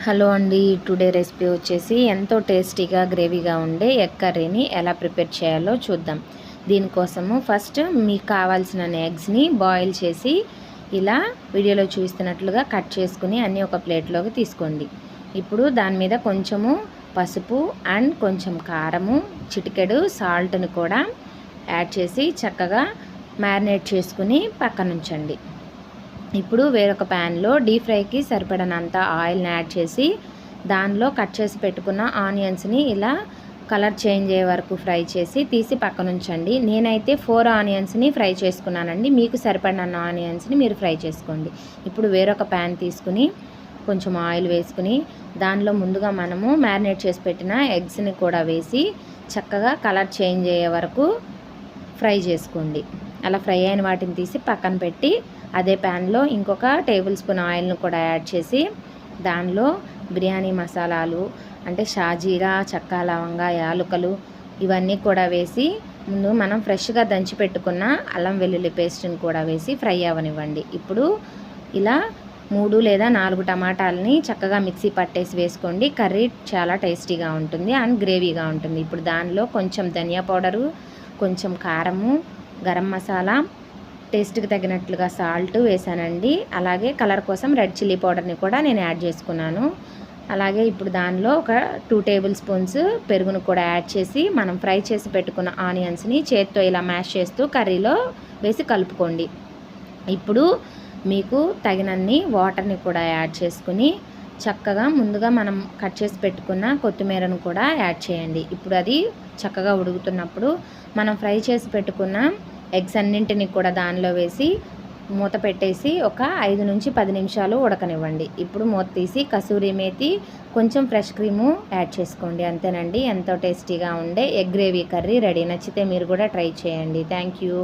Hello అండి, today recipe వచ్చేసి ఎంతో టేస్టీగా గ్రేవీగా ఉండే ఎగ్ కర్రీని ఎలా ప్రిపేర్ చేయాలో చూద్దాం. దీనికోసము ఫస్ట్ మీకు కావాల్సిన ఎగ్స్ని బాయిల్ చేసి ఇలా వీడియోలో చూస్తున్నట్లుగా కట్ చేసుకుని అన్నీ ఒక ప్లేట్లోకి తీసుకోండి. ఇప్పుడు దాని మీద కొంచెము పసుపు అండ్ కొంచెం కారము, చిటికెడు సాల్ట్ని కూడా యాడ్ చేసి చక్కగా మ్యారినేట్ చేసుకుని పక్కనుంచండి. ఇప్పుడు వేరొక ప్యాన్లో డీప్ ఫ్రైకి సరిపడినంత ఆయిల్ని యాడ్ చేసి దానిలో కట్ చేసి పెట్టుకున్న ఆనియన్స్ని ఇలా కలర్ చేంజ్ అయ్యే వరకు ఫ్రై చేసి తీసి పక్కనుంచండి. నేనైతే 4 ఆనియన్స్ని ఫ్రై చేసుకున్నానండి. మీకు సరిపడిన ఆనియన్స్ని మీరు ఫ్రై చేసుకోండి. ఇప్పుడు వేరొక ప్యాన్ తీసుకుని కొంచెం ఆయిల్ వేసుకుని దానిలో ముందుగా మనము మ్యారినేట్ చేసి పెట్టిన ఎగ్స్ని కూడా వేసి చక్కగా కలర్ చేంజ్ అయ్యే వరకు ఫ్రై చేసుకోండి. అలా ఫ్రై అయిన వాటిని తీసి పక్కన పెట్టి అదే ప్యాన్లో ఇంకొక టేబుల్ స్పూన్ ఆయిల్ను కూడా యాడ్ చేసి దానిలో బిర్యానీ మసాలాలు అంటే షాజీరా, చెక్క, లవంగా, యాలకులు ఇవన్నీ కూడా వేసి ముందు మనం ఫ్రెష్గా దంచి పెట్టుకున్న అల్లం వెల్లుల్లి పేస్ట్ని కూడా వేసి ఫ్రై అవ్వనివ్వండి. ఇప్పుడు ఇలా 3 లేదా 4 టమాటాలని చక్కగా మిక్సీ పట్టేసి వేసుకోండి. కర్రీ చాలా టేస్టీగా ఉంటుంది అండ్ గ్రేవీగా ఉంటుంది. ఇప్పుడు దానిలో కొంచెం ధనియా పౌడరు, కొంచెం కారము, గరం మసాలా, టేస్ట్కి తగినట్లుగా సాల్ట్ వేసానండి. అలాగే కలర్ కోసం రెడ్ చిల్లీ పౌడర్ని కూడా నేను యాడ్ చేసుకున్నాను. అలాగే ఇప్పుడు దానిలో ఒక 2 టేబుల్ స్పూన్స్ పెరుగును కూడా యాడ్ చేసి మనం ఫ్రై చేసి పెట్టుకున్న ఆనియన్స్ని చేత్తో ఇలా మ్యాష్ చేస్తూ కర్రీలో వేసి కలుపుకోండి. ఇప్పుడు మీకు తగినన్ని వాటర్ని కూడా యాడ్ చేసుకుని చక్కగా ముందుగా మనం కట్ చేసి పెట్టుకున్న కొత్తిమీరను కూడా యాడ్ చేయండి. ఇప్పుడు అది చక్కగా ఉడుకుతున్నప్పుడు మనం ఫ్రై చేసి పెట్టుకున్న ఎగ్స్ అన్నింటినీ కూడా దానిలో వేసి మూత పెట్టేసి ఒక 5 నుంచి 10 నిమిషాలు ఉడకనివ్వండి. ఇప్పుడు మూత తీసి కసూరి మేతి, కొంచెం ఫ్రెష్ క్రీము యాడ్ చేసుకోండి. అంతేనండి, ఎంతో టేస్టీగా ఉండే ఎగ్ గ్రేవీ కర్రీ రెడీ. నచ్చితే మీరు కూడా ట్రై చేయండి. Thank you.